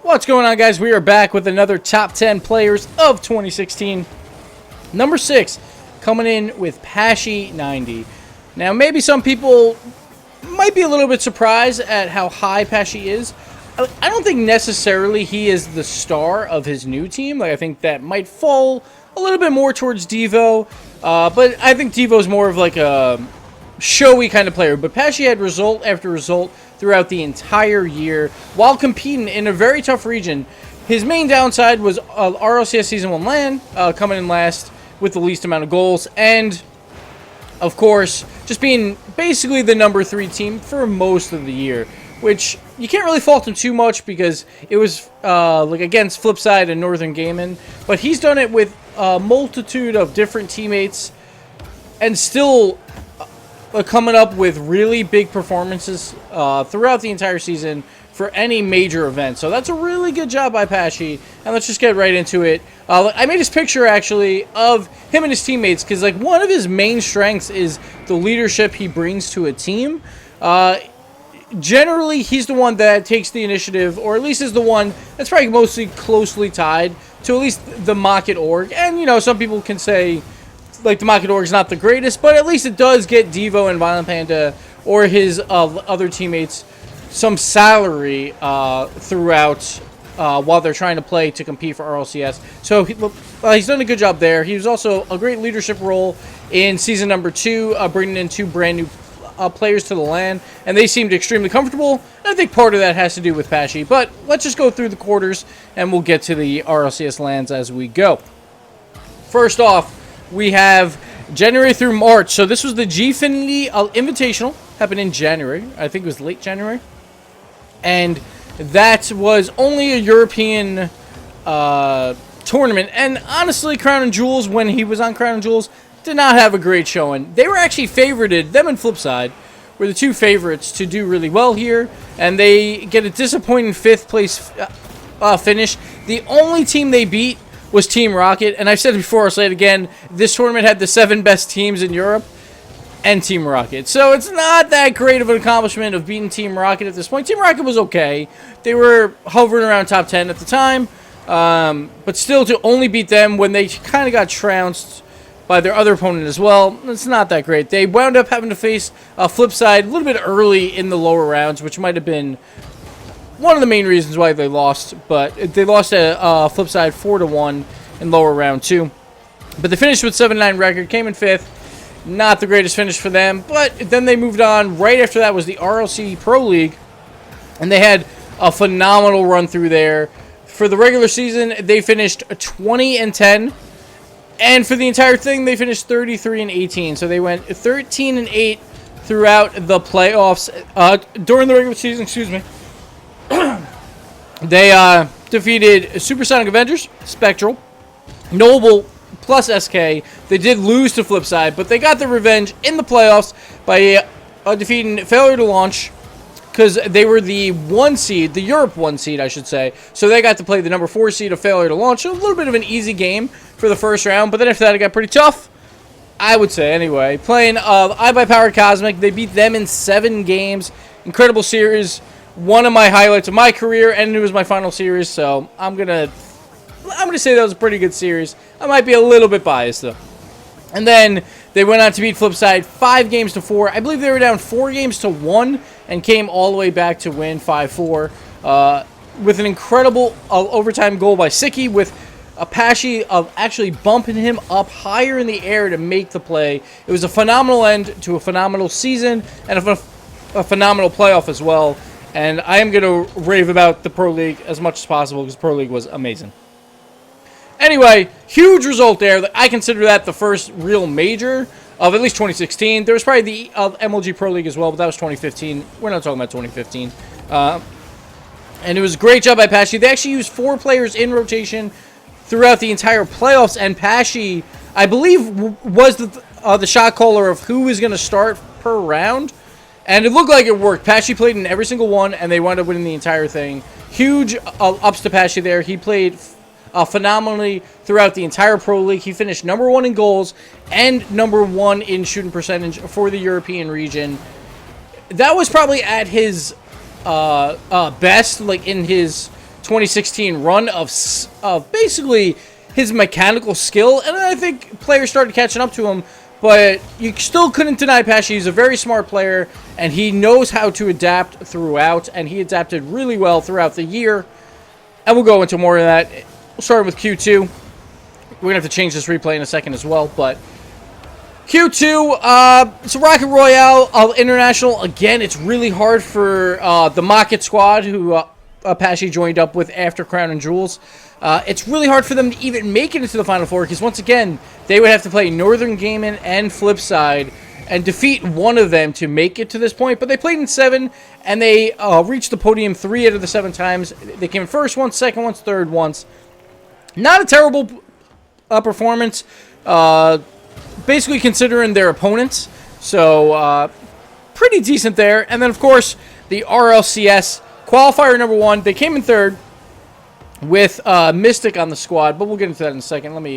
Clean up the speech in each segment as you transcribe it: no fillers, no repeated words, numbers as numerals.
What's going on, guys? We are back with another top 10 players of 2016. Number 6, coming in with Paschy90. Now, maybe some people might be a little bit surprised at how high Paschy is. I don't think necessarily he is the star of his new team. Like, I think that might fall a little bit more towards Devo. But I think Devo's more of like a showy kind of player. But Paschy had result after result throughout the entire year while competing in a very tough region. His main downside was RLCS Season 1 LAN, coming in last with the least amount of goals, and of course just being basically the number 3 team for most of the year, which you can't really fault him too much because it was like against Flipside and Northern Gaming, but he's done it with a multitude of different teammates and still coming up with really big performances throughout the entire season for any major event. So that's a really good job by Paschy. And let's just get right into it. I made his picture, actually, of him and his teammates because, like, one of his main strengths is the leadership he brings to a team. Generally, he's the one that takes the initiative, or at least is the one that's probably mostly closely tied to at least the Market org. And, you know, some people can say, like, the Market org is not the greatest, but at least it does get Devo and Violent Panda or his other teammates some salary throughout while they're trying to play to compete for RLCS. So he's done a good job there. He was also a great leadership role in season number 2, bringing in 2 brand new players to the LAN, and they seemed extremely comfortable. And I think part of that has to do with Paschy, but let's just go through the quarters and we'll get to the RLCS LANs as we go. First off, we have January through March. So this was the Gfinity Invitational. Happened in January. I think it was late January. And that was only a European tournament. And honestly, Crown and Jewels, when he was on Crown and Jewels, did not have a great showing. They were actually favorited. Them and Flipside were the 2 favorites to do really well here. And they get a disappointing 5th place finish. The only team they beat was Team Rocket, and I've said it before, I'll say it again, this tournament had the 7 best teams in Europe and Team Rocket. So it's not that great of an accomplishment of beating Team Rocket at this point. Team Rocket was okay. They were hovering around top 10 at the time, but still to only beat them when they kind of got trounced by their other opponent as well, it's not that great. They wound up having to face Flipside a little bit early in the lower rounds, which might have been one of the main reasons why they lost, but they lost a Flipside 4-1 in lower round 2. But they finished with 7-9 record, came in 5th. Not the greatest finish for them, but then they moved on. Right after that was the RLC Pro League, and they had a phenomenal run through there. For the regular season, they finished 20-10, and for the entire thing, they finished 33-18. So they went 13-8 throughout the playoffs during the regular season. Excuse me. They defeated Supersonic Avengers, Spectral, Noble, plus SK. They did lose to Flipside, but they got their revenge in the playoffs by defeating Failure to Launch, because they were the 1 seed, the Europe 1 seed, I should say. So they got to play the number 4 seed of Failure to Launch. So a little bit of an easy game for the first round, but then after that it got pretty tough, I would say anyway. Playing iBuyPowered Cosmic, they beat them in 7 games. Incredible series. One of my highlights of my career, and it was my final series, so I'm gonna say that was a pretty good series. I might be a little bit biased though. And then they went on to beat Flipside 5-4. I believe they were down 4-1 and came all the way back to win 5-4 with an incredible overtime goal by Sicky, with a Paschy of actually bumping him up higher in the air to make the play. It was a phenomenal end to a phenomenal season and a phenomenal playoff as well. And I am going to rave about the Pro League as much as possible because Pro League was amazing. Anyway, huge result there. I consider that the first real major of at least 2016. There was probably the MLG Pro League as well, but that was 2015. We're not talking about 2015. And it was a great job by Paschy. They actually used 4 players in rotation throughout the entire playoffs. And Paschy, I believe, was the shot caller of who was going to start per round. And it looked like it worked. Paschy played in every single one, and they wound up winning the entire thing. Huge ups to Paschy there. He played phenomenally throughout the entire Pro League. He finished number 1 in goals and number 1 in shooting percentage for the European region. That was probably at his best, like in his 2016 run of basically his mechanical skill, and I think players started catching up to him, but you still couldn't deny Paschy. He's a very smart player, and he knows how to adapt throughout, and he adapted really well throughout the year, and we'll go into more of that. We'll start with Q2. We're going to have to change this replay in a second as well, but Q2, it's a Rocket Royale International. Again, it's really hard for the Mocket squad, who Paschy joined up with after Crown and Jewels. It's really hard for them to even make it into the Final Four, because once again, they would have to play Northern Gaming and Flipside and defeat one of them to make it to this point. But they played in 7, and they reached the podium 3 out of the 7 times. They came in first once, second once, third once. Not a terrible performance, basically considering their opponents. So, pretty decent there. And then, of course, the RLCS qualifier number 1. They came in third with Mystic on the squad, but we'll get into that in a second. Let me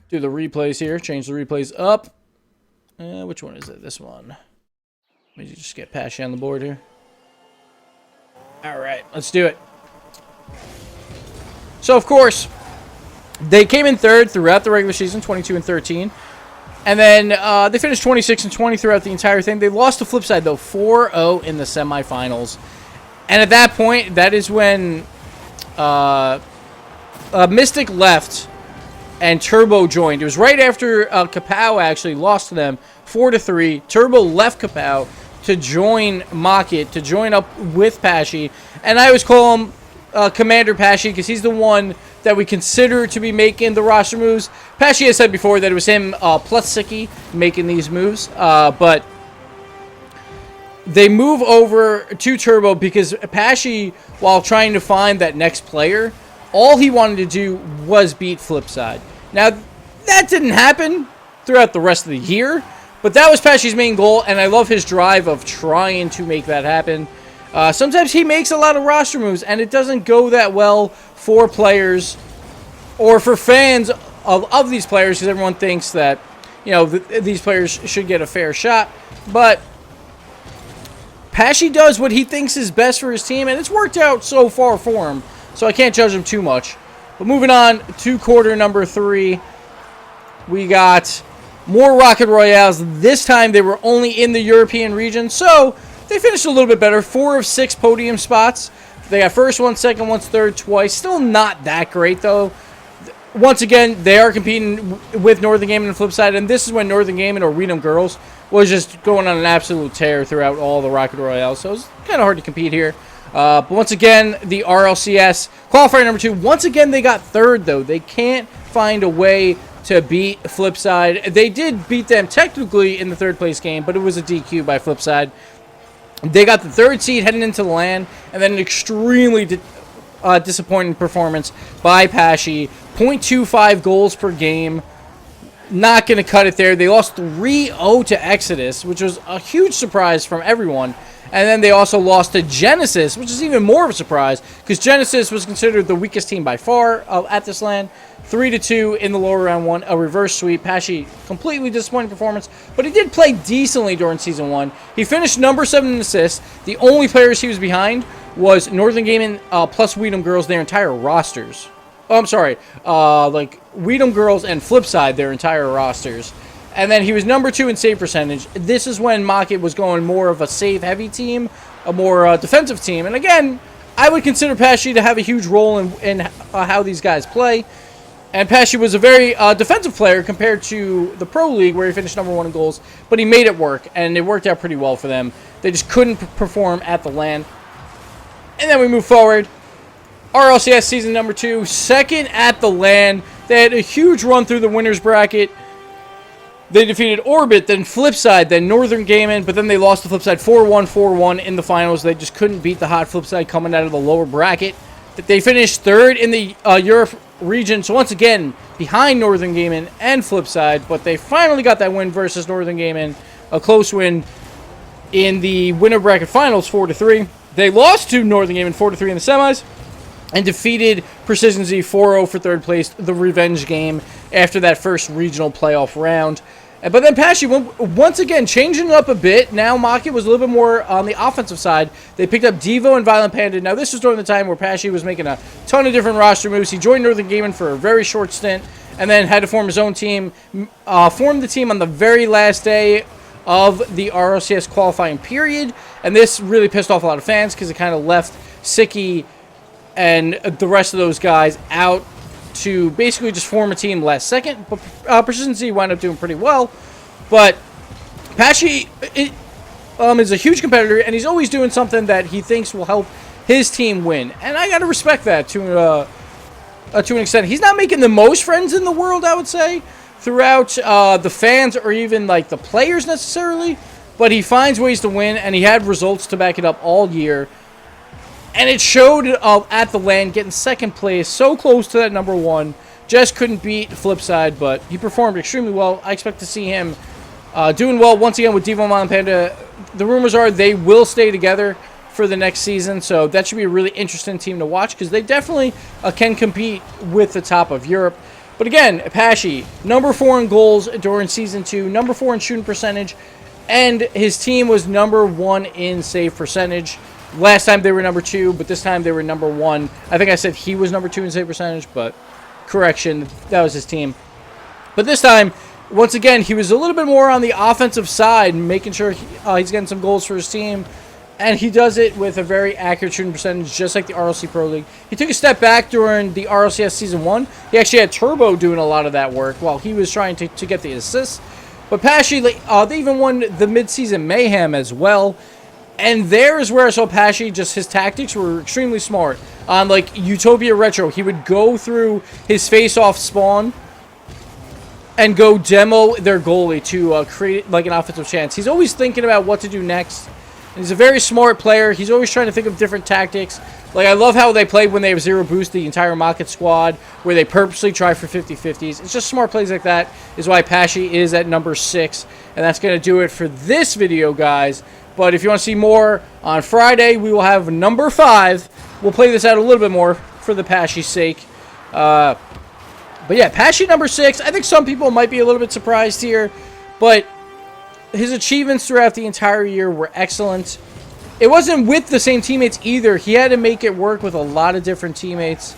do the replays here. Change the replays up. Which one is it? This one. Let me just get Paschy on the board here. All right, let's do it. So, of course, they came in third throughout the regular season, 22-13. And then they finished 26-20 throughout the entire thing. They lost to Flipside, though, 4-0 in the semifinals. And at that point, that is when Mystic left and Turbo joined. It was right after Kapow actually lost to them 4-3. Turbo left Kapow to join Mocket, to join up with Paschy. And I always call him Commander Paschy, because he's the one that we consider to be making the roster moves. Paschy has said before that it was him plus Sicky making these moves, but they move over to Turbo because Paschy, while trying to find that next player, all he wanted to do was beat Flipside. Now, that didn't happen throughout the rest of the year, but that was Paschy's main goal, and I love his drive of trying to make that happen. Sometimes he makes a lot of roster moves, and it doesn't go that well for players or for fans of these players, because everyone thinks that, you know, these players should get a fair shot. But Paschy does what he thinks is best for his team, and it's worked out so far for him, so I can't judge him too much. But moving on to quarter number 3, we got more Rocket Royales. This time they were only in the European region, so they finished a little bit better. 4 of 6 podium spots. They got first one, second one, third twice. Still not that great, though. Once again, they are competing with Northern Gaming and Flipside, and this is when Northern Gaming, or Redom Girls, was just going on an absolute tear throughout all the Rocket Royales, so it's kind of hard to compete here. But once again, the RLCS qualifier number 2. Once again, they got third, though. They can't find a way to beat Flipside. They did beat them technically in the third place game, but it was a DQ by Flipside. They got the 3rd seed heading into the LAN, and then an extremely disappointing performance by Paschy. 0.25 goals per game. Not going to cut it there. They lost 3-0 to Exodus, which was a huge surprise from everyone. And then they also lost to Genesis, which is even more of a surprise, because Genesis was considered the weakest team by far at this LAN. 3-2 in the lower round 1, a reverse sweep. Paschy, completely disappointing performance, but he did play decently during Season 1. He finished number 7 in assists. The only players he was behind was Northern Gaming plus Redom Girls, their entire rosters. Oh, I'm sorry. Like, Redom Girls and Flipside, their entire rosters. And then he was number 2 in save percentage. This is when Mocket was going more of a save-heavy team, a more defensive team. And again, I would consider Paschy to have a huge role in how these guys play. And Paschy was a very defensive player compared to the Pro League, where he finished number 1 in goals. But he made it work, and it worked out pretty well for them. They just couldn't perform at the LAN. And then we move forward. RLCS season number 2, second at the LAN. They had a huge run through the winners bracket. They defeated Orbit, then Flipside, then Northern Gaming, but then they lost to Flipside 4-1, 4-1 in the finals. They just couldn't beat the hot Flipside coming out of the lower bracket. They finished 3rd in the Europe region, so once again, behind Northern Gaming and Flipside, but they finally got that win versus Northern Gaming, a close win in the winner bracket finals, 4-3. They lost to Northern Gaming 4-3 in the semis, and defeated Precision Z 4-0 for 3rd place, the revenge game, after that first regional playoff round. But then Paschy, once again, changing it up a bit. Now Maki was a little bit more on the offensive side. They picked up Devo and Violent Panda. Now this was during the time where Paschy was making a ton of different roster moves. He joined Northern Gaming for a very short stint and then had to form his own team. Formed the team on the very last day of the RLCS qualifying period. And this really pissed off a lot of fans because it kind of left Sicky and the rest of those guys out to basically just form a team last second. But Precision wound up doing pretty well. But Paschy is a huge competitor, and he's always doing something that he thinks will help his team win. And I got to respect that to an extent. He's not making the most friends in the world, I would say, throughout the fans or even like the players necessarily. But he finds ways to win, and he had results to back it up all year. And it showed at the LAN, getting second place, so close to that number 1. Just couldn't beat Flipside, but he performed extremely well. I expect to see him doing well once again with Devo and Violent Panda. The rumors are they will stay together for the next season, so that should be a really interesting team to watch because they definitely can compete with the top of Europe. But again, Paschy, number 4 in goals during Season 2, number 4 in shooting percentage, and his team was number 1 in save percentage. Last time they were number 2, but this time they were number 1. I think I said he was number 2 in save percentage, but correction, that was his team. But this time, once again, he was a little bit more on the offensive side, making sure he's getting some goals for his team. And he does it with a very accurate shooting percentage, just like the RLC Pro League. He took a step back during the RLCS Season 1. He actually had Turbo doing a lot of that work while he was trying to get the assists. But Paschy, they even won the mid-season Mayhem as well. And there is where I saw Paschy, just his tactics were extremely smart. On, like, Utopia Retro, he would go through his face-off spawn and go demo their goalie to create, like, an offensive chance. He's always thinking about what to do next. And he's a very smart player. He's always trying to think of different tactics. Like, I love how they played when they have zero boost, the entire Market squad, where they purposely try for 50-50s. It's just smart plays like that is why Paschy is at number 6. And that's going to do it for this video, guys. But if you want to see more, on Friday, we will have number 5. We'll play this out a little bit more for the Paschy's sake. But yeah, Paschy number 6. I think some people might be a little bit surprised here. But his achievements throughout the entire year were excellent. It wasn't with the same teammates either. He had to make it work with a lot of different teammates.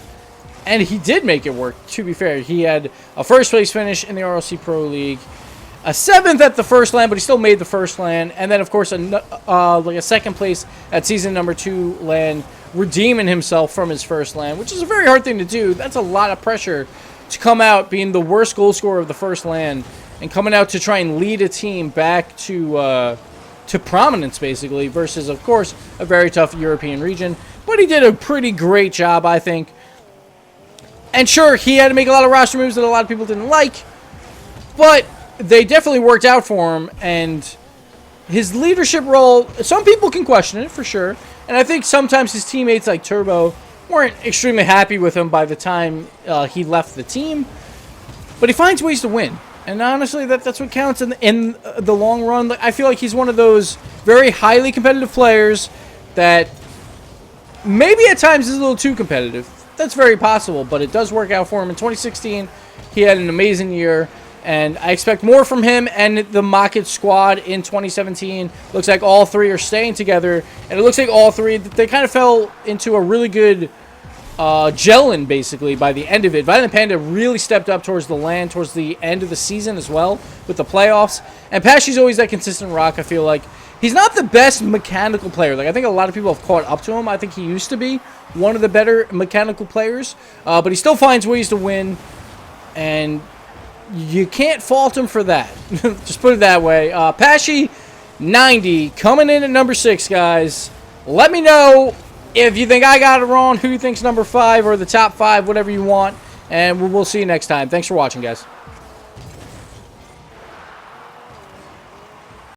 And he did make it work, to be fair. He had a first place finish in the RLC Pro League. A 7th at the first LAN, but he still made the first LAN. And then, of course, like a second place at season number 2 LAN, redeeming himself from his first LAN, which is a very hard thing to do. That's a lot of pressure to come out being the worst goal scorer of the first LAN and coming out to try and lead a team back to prominence, basically, versus, of course, a very tough European region. But he did a pretty great job, I think. And sure, he had to make a lot of roster moves that a lot of people didn't like, but they definitely worked out for him, and his leadership role, some people can question it, for sure. And I think sometimes his teammates like Turbo weren't extremely happy with him by the time he left the team. But he finds ways to win. And honestly, that's what counts in the long run. I feel like he's one of those very highly competitive players that maybe at times is a little too competitive. That's very possible, but it does work out for him. In 2016, he had an amazing year. And I expect more from him and the Market squad in 2017. Looks like all 3 are staying together. And it looks like all 3, they kind of fell into a really good gelling, basically, by the end of it. Violent Panda really stepped up towards the LAN, towards the end of the season as well, with the playoffs. And Paschy's always that consistent rock, I feel like. He's not the best mechanical player. Like, I think a lot of people have caught up to him. I think he used to be one of the better mechanical players. But he still finds ways to win. And you can't fault him for that. Just put it that way. Paschy90 coming in at number 6, guys. Let me know if you think I got it wrong, who you think's number 5 or the top 5, whatever you want. And we'll see you next time. Thanks for watching, guys.